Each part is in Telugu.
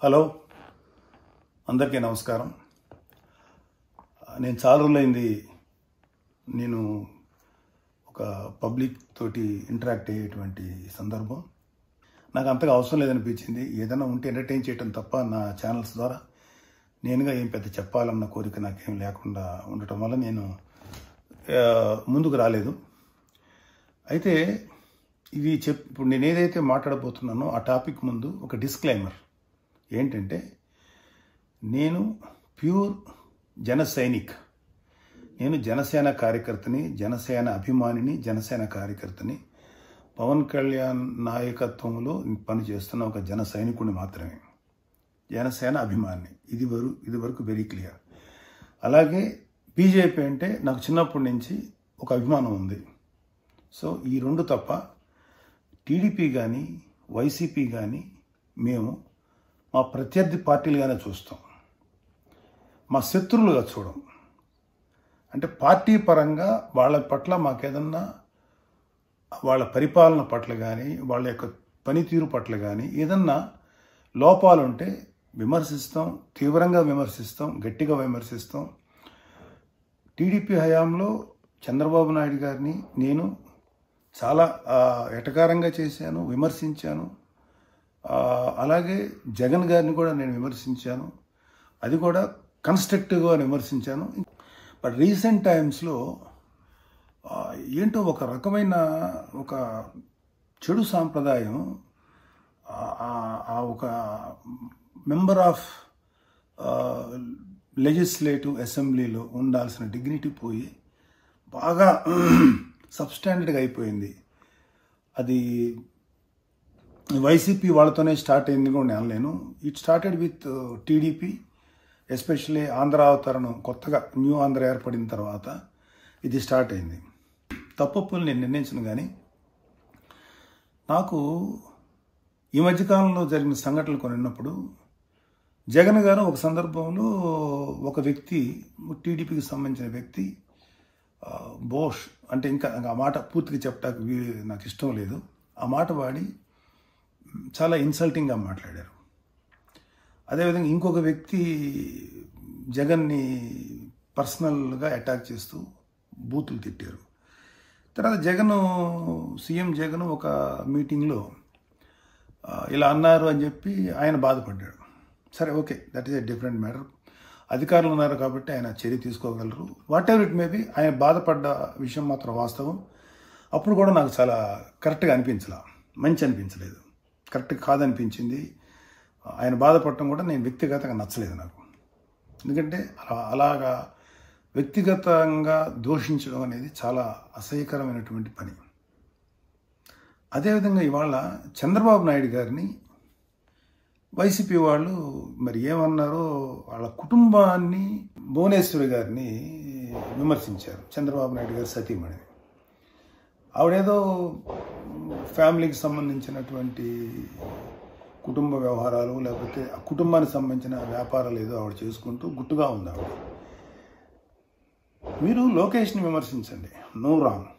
హలో, అందరికీ నమస్కారం. నేను చాలా రోజులైంది నేను ఒక పబ్లిక్ తోటి ఇంటరాక్ట్ అయ్యేటువంటి సందర్భం. నాకు అంతగా అవసరం లేదనిపించింది. ఏదైనా ఉంటే ఎంటర్టైన్ చేయటం తప్ప నా ఛానల్స్ ద్వారా నేనుగా ఏం పెద్ద చెప్పాలన్న కోరిక నాకేం లేకుండా ఉండటం వల్ల నేను ముందుకు రాలేదు. అయితే ఇప్పుడు నేను ఏదైతే మాట్లాడబోతున్నానో ఆ టాపిక్ ముందు ఒక డిస్క్లైమర్ ఏంటంటే, నేను ప్యూర్ జన సైనిక్. నేను జనసేన కార్యకర్తని, జనసేన అభిమానిని, జనసేన కార్యకర్తని. పవన్ కళ్యాణ్ నాయకత్వంలో పనిచేస్తున్న ఒక జన సైనికుడిని మాత్రమే, జనసేన అభిమాని. ఇది వరకు వెరీ క్లియర్. అలాగే బీజేపీ అంటే నాకు చిన్నప్పటి నుంచి ఒక అభిమానం ఉంది. సో ఈ రెండు తప్ప టీడీపీ కానీ వైసీపీ కానీ మేము మా ప్రత్యర్థి పార్టీలుగానే చూస్తాం, మా శత్రువులుగా చూడం. అంటే పార్టీ పరంగా వాళ్ళ పట్ల మాకేదన్నా వాళ్ళ పరిపాలన పట్ల కానీ వాళ్ళ యొక్క పనితీరు పట్ల కానీ ఏదన్నా లోపాలు ఉంటే విమర్శిస్తాం, తీవ్రంగా విమర్శిస్తాం, గట్టిగా విమర్శిస్తాం. టీడీపీ హయాంలో చంద్రబాబు నాయుడు గారిని నేను చాలా ఎటకారంగా చేశాను, విమర్శించాను. అలాగే జగన్ గారిని కూడా నేను విమర్శించాను, అది కూడా కన్స్ట్రక్టివ్గా విమర్శించాను. బట్ రీసెంట్ టైమ్స్లో ఏంటో ఒక రకమైన ఒక చెడు సాంప్రదాయం ఒక మెంబర్ ఆఫ్ లెజిస్లేటివ్ అసెంబ్లీలో ఉండాల్సిన డిగ్నిటీ పోయి బాగా సబ్స్టాండర్డ్గా అయిపోయింది. అది వైసీపీ వాళ్ళతోనే స్టార్ట్ అయింది కూడా నేను అనలేను. It started with TDP, especially Andhra అవతరణం, కొత్తగా న్యూ ఆంధ్ర ఏర్పడిన తర్వాత ఇది స్టార్ట్ అయింది. తప్పులు నేను నిర్ణయించను. కానీ నాకు ఈ మధ్యకాలంలో జరిగిన సంఘటనలు కొన్ని ఉన్నప్పుడు జగన్ గారు ఒక సందర్భంలో ఒక వ్యక్తి, టీడీపీకి సంబంధించిన వ్యక్తి, బోష్ అంటే ఇంకా ఆ మాట పూర్తిగా చెప్పడానికి నాకు ఇష్టం లేదు, ఆ మాట వాడి చాలా ఇన్సల్టింగ్గా మాట్లాడారు. అదేవిధంగా ఇంకొక వ్యక్తి జగన్ని పర్సనల్గా అటాక్ చేస్తూ బూతులు తిట్టారు. తర్వాత సీఎం జగన్ ఒక మీటింగ్లో ఇలా అన్నారు అని చెప్పి ఆయన బాధపడ్డాడు. సరే, okay, that is a different matter. అధికారులు ఉన్నారు కాబట్టి ఆయన చర్య తీసుకోగలరు. Whatever it may be, ఆయన బాధపడ్డ విషయం మాత్రం వాస్తవం. అప్పుడు కూడా నాకు చాలా కరెక్ట్గా మంచి అనిపించలేదు, కరెక్ట్ కాదనిపించింది. ఆయన బాధపడటం కూడా నేను వ్యక్తిగతంగా నచ్చలేదు నాకు. ఎందుకంటే అలాగా వ్యక్తిగతంగా దూషించడం అనేది చాలా అసహ్యకరమైనటువంటి పని. అదేవిధంగా ఇవాళ చంద్రబాబు నాయుడు గారిని వైసీపీ వాళ్ళు మరి ఏమన్నారో, వాళ్ళ కుటుంబాన్ని, భువనేశ్వరి గారిని విమర్శించారు. చంద్రబాబు నాయుడు గారి సతీమణిని. ఆవిడేదో ఫ్యామిలీకి సంబంధించినటువంటి కుటుంబ వ్యవహారాలు, లేకపోతే ఆ కుటుంబానికి సంబంధించిన వ్యాపారాలు ఏదో ఆవిడ చేసుకుంటూ గుట్టుగా ఉంది ఆవిడ. మీరు లోకేష్ని విమర్శించండి, నో రాంగ్.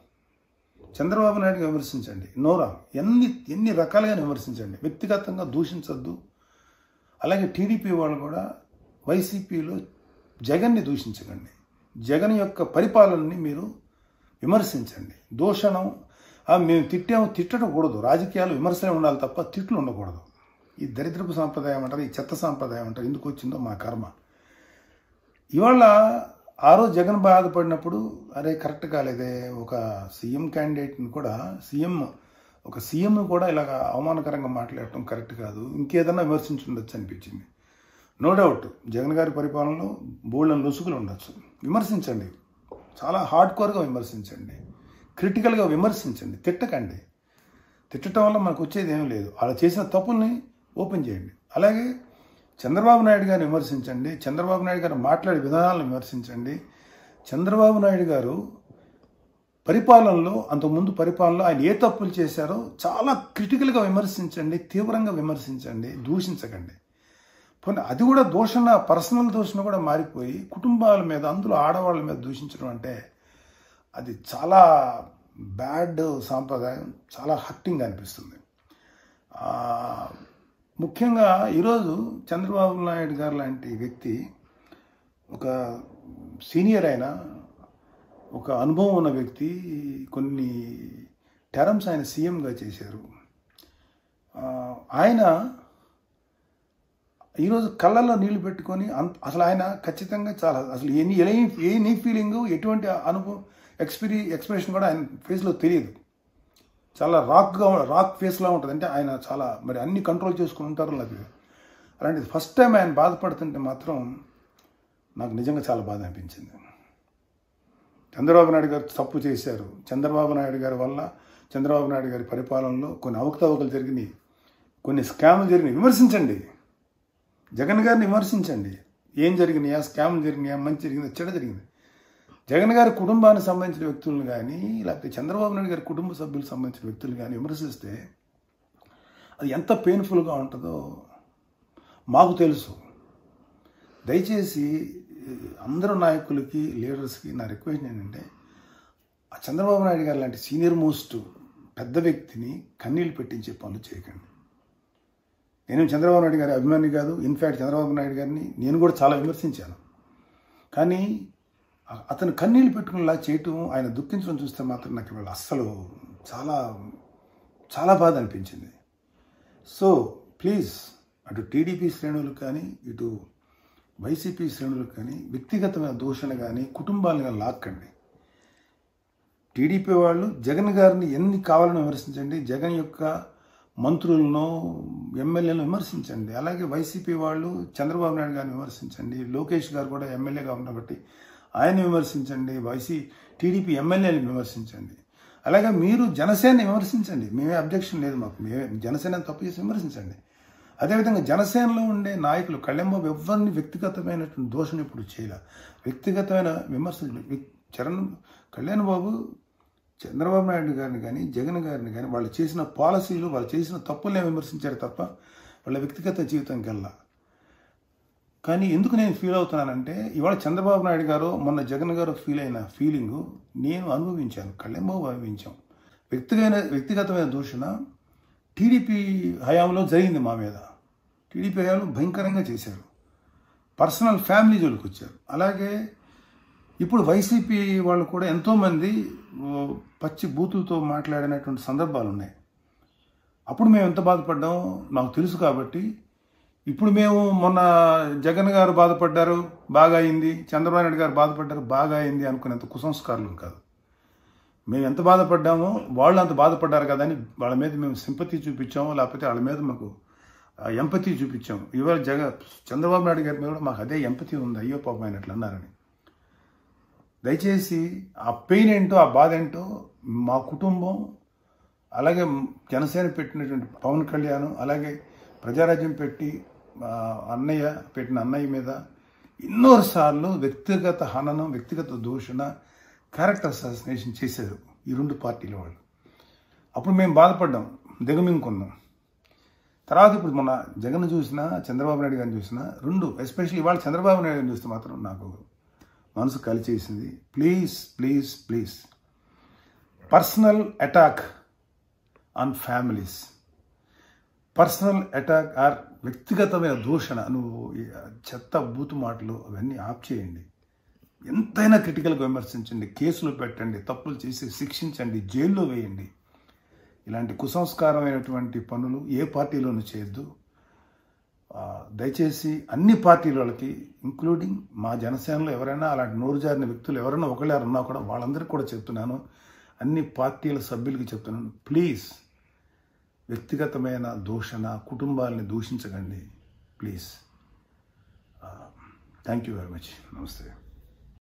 చంద్రబాబు నాయుడుని విమర్శించండి, నో రాంగ్. ఎన్ని రకాలుగా విమర్శించండి, వ్యక్తిగతంగా దూషించద్దు. అలాగే టీడీపీ వాళ్ళు కూడా వైసీపీలో జగన్ని దూషించకండి, జగన్ యొక్క పరిపాలనని మీరు విమర్శించండి. దూషణం మేము తిట్టకూడదు. రాజకీయాలు విమర్శలే ఉండాలి తప్ప తిట్లు ఉండకూడదు. ఈ దరిద్రపు సాంప్రదాయం అంటారు, ఈ చెత్త సాంప్రదాయం అంటారు. ఎందుకు వచ్చిందో మా కర్మ. ఇవాళ ఆ రోజు జగన్ బాధపడినప్పుడు అరే కరెక్ట్ కాలేదే, ఒక సీఎం క్యాండిడేట్ని కూడా సీఎం కూడా ఇలాగ అవమానకరంగా మాట్లాడటం కరెక్ట్ కాదు, ఇంకేదన్నా విమర్శించుండొచ్చు అనిపించింది. నో డౌట్ జగన్ గారి పరిపాలనలో బోల్డెన్ లొసుగులు ఉండొచ్చు. విమర్శించండి, చాలా హార్డ్ కోర్గా విమర్శించండి, క్రిటికల్గా విమర్శించండి, తిట్టకండి. తిట్టడం వల్ల మనకు వచ్చేది ఏమీ లేదు. అలా చేసిన తప్పుల్ని ఓపెన్ చేయండి. అలాగే చంద్రబాబు నాయుడు గారిని విమర్శించండి, చంద్రబాబు నాయుడు గారు మాట్లాడే విధానాలను విమర్శించండి. చంద్రబాబు నాయుడు గారు అంతకుముందు పరిపాలనలో ఆయన ఏ తప్పులు చేశారో చాలా క్రిటికల్గా విమర్శించండి, తీవ్రంగా విమర్శించండి, దూషించకండి. అది కూడా దూషణ, పర్సనల్ దూషణ కూడా మారిపోయి కుటుంబాల మీద, అందులో ఆడవాళ్ళ మీద దూషించడం అంటే అది చాలా బ్యాడ్ సాంప్రదాయం, చాలా హర్టింగ్ అనిపిస్తుంది. ముఖ్యంగా ఈరోజు చంద్రబాబు నాయుడు గారు లాంటి వ్యక్తి ఒక సీనియర్ అయిన ఒక అనుభవం ఉన్న వ్యక్తి కొన్ని టర్మ్స్ ఆయన సీఎంగా చేశారు. ఆయన ఈరోజు కళ్ళల్లో నీళ్లు పెట్టుకొని అసలు ఆయన ఖచ్చితంగా చాలా అసలు ఏ ఫీలింగు ఎటువంటి అనుభవం ఎక్స్ప్రెషన్ కూడా ఆయన ఫేస్లో తెలియదు. చాలా రాక్ ఫేస్లా ఉంటుంది. అంటే ఆయన చాలా మరి అన్ని కంట్రోల్ చేసుకుని ఉంటారు. అలాంటిది ఫస్ట్ టైం ఆయన బాధపడుతుంటే మాత్రం నాకు నిజంగా చాలా బాధ అనిపించింది. చంద్రబాబు నాయుడు గారు తప్పు చేశారు. చంద్రబాబు నాయుడు గారి వల్ల చంద్రబాబు నాయుడు గారి పరిపాలనలో కొన్ని అవకతవకలు జరిగినాయి, కొన్ని స్కామ్లు జరిగినాయి. విమర్శించండి, జగన్ గారిని విమర్శించండి. ఏం జరిగినాయా, స్కామ్లు జరిగినాయా, మంచి జరిగింది, చెడ్డ జరిగింది. జగన్ గారి కుటుంబానికి సంబంధించిన వ్యక్తులను కానీ లేకపోతే చంద్రబాబు నాయుడు గారి కుటుంబ సభ్యులకు సంబంధించిన వ్యక్తులు కానీ విమర్శిస్తే అది ఎంత పెయిన్ఫుల్గా ఉంటుందో మాకు తెలుసు. దయచేసి అందరూ నాయకులకి, లీడర్స్కి నా రిక్వెస్ట్ ఏంటంటే ఆ చంద్రబాబు నాయుడు గారు లాంటి సీనియర్ మోస్ట్ పెద్ద వ్యక్తిని కన్నీళ్ళు పెట్టించే పనులు చేయకండి. నేను చంద్రబాబు నాయుడు గారి అభిమాని కాదు. ఇన్ఫ్యాక్ట్ చంద్రబాబు నాయుడు గారిని నేను కూడా చాలా విమర్శించాను. కానీ అతను కన్నీళ్ళు పెట్టుకునేలా చేయటం, ఆయన దుఃఖించడం చూస్తే మాత్రం నాకు ఇవాళ అస్సలు చాలా చాలా బాధ అనిపించింది. సో ప్లీజ్ అటు టీడీపీ శ్రేణులకు కానీ ఇటు వైసీపీ శ్రేణులకు కానీ వ్యక్తిగతమైన దూషణ కానీ కుటుంబాలను కానీ లాక్కండి. టీడీపీ వాళ్ళు జగన్ గారిని ఎన్ని కావాలని విమర్శించండి, జగన్ యొక్క మంత్రులను ఎమ్మెల్యేలను విమర్శించండి. అలాగే వైసీపీ వాళ్ళు చంద్రబాబు నాయుడు గారిని విమర్శించండి. లోకేష్ గారు కూడా ఎమ్మెల్యేగా ఉన్నారు కాబట్టి ఆయన విమర్శించండి. టీడీపీ ఎమ్మెల్యేలను విమర్శించండి. అలాగే మీరు జనసేనని విమర్శించండి. మేమే అబ్జెక్షన్ లేదు మాకు. జనసేన తప్పు చేసి విమర్శించండి. అదేవిధంగా జనసేనలో ఉండే నాయకులు కళ్యాణ్బాబు ఎవరిని వ్యక్తిగతమైనటువంటి దోషం ఇప్పుడు చేయలే. వ్యక్తిగతమైన విమర్శలు కళ్యాణ్బాబు చంద్రబాబు నాయుడు గారిని కానీ జగన్ గారిని కానీ వాళ్ళు చేసిన పాలసీలు, వాళ్ళు చేసిన తప్పులనే విమర్శించారు తప్ప వాళ్ళ వ్యక్తిగత జీవితంకి వెళ్ళా. కానీ ఎందుకు నేను ఫీల్ అవుతున్నానంటే ఇవాళ చంద్రబాబు నాయుడు గారు మొన్న జగన్ గారు ఫీల్ అయిన ఫీలింగు నేను అనుభవించాను, కళ్యాణ్బాబు అనుభవించాం. వ్యక్తిగతమైన దూషణ టీడీపీ హయాంలో జరిగింది మా మీద. టీడీపీ హయాంలో భయంకరంగా చేశారు. పర్సనల్ ఫ్యామిలీ జోలికి వచ్చారు. అలాగే ఇప్పుడు వైసీపీ వాళ్ళు కూడా ఎంతోమంది పచ్చి బూతులతో మాట్లాడినటువంటి సందర్భాలు ఉన్నాయి. అప్పుడు మేము ఎంత బాధపడ్డామో నాకు తెలుసు. కాబట్టి ఇప్పుడు మేము మొన్న జగన్ గారు బాధపడ్డారు బాగా అయింది, చంద్రబాబు నాయుడు గారు బాధపడ్డారు బాగా అయింది అనుకునేంత కుసంస్కారాలు కాదు. మేము ఎంత బాధపడ్డామో వాళ్ళు అంత బాధపడ్డారు కదా అని వాళ్ళ మీద మేము సింపతి చూపించాము, లేకపోతే వాళ్ళ మీద మాకు ఎంపతి చూపించాము. ఇవాళ చంద్రబాబు నాయుడు గారి మీద కూడా మాకు అదే ఎంపతి ఉంది, అయ్యో పాపం అయినట్లు అన్నారని. దయచేసి ఆ పెయిన్ ఏంటో, ఆ బాధ ఏంటో మా కుటుంబం, అలాగే జనసేన పెట్టినటువంటి పవన్ కళ్యాణ్, అలాగే ప్రజారాజ్యం పెట్టిన అన్నయ్య మీద ఎన్నోసార్లు వ్యక్తిగత హననం, వ్యక్తిగత దూషణ, క్యారెక్టర్ అసాసినేషన్ చేశారు ఈ రెండు పార్టీల వాళ్ళు. అప్పుడు మేము బాధపడ్డాం, దిగమింగుకున్నాం. తర్వాత ఇప్పుడు మొన్న జగన్ చూసినా చంద్రబాబు నాయుడు గారిని చూసినా రెండు, ఎస్పెషల్లీ ఇవాళ చంద్రబాబు నాయుడు గారిని చూస్తే మాత్రం నాకు మనసు కలిచేసింది. Please please please, personal attack on families, personal attack or వ్యక్తిగతమైన దూషణ, నువ్వు చెత్త బూతు మాటలు అవన్నీ ఆప్ చేయండి. ఎంతైనా క్రిటికల్గా విమర్శించండి, కేసులు పెట్టండి, తప్పులు చేసి శిక్షించండి, జైల్లో వేయండి. ఇలాంటి కుసంస్కారమైనటువంటి పనులు ఏ పార్టీలోనూ చేయొద్దు. దయచేసి అన్ని పార్టీల వాళ్ళకి, ఇంక్లూడింగ్ మా జనసేనలో ఎవరైనా అలాంటి నోరు జారిన వ్యక్తులు ఎవరైనా ఒకళ్ళారు ఉన్నా కూడా వాళ్ళందరికీ కూడా చెప్తున్నాను, అన్ని పార్టీల సభ్యులకి చెప్తున్నాను, ప్లీజ్ వ్యక్తిగతమైన దూషణ, కుటుంబాలని దూషించకండి please. Thank you very much. నమస్తే.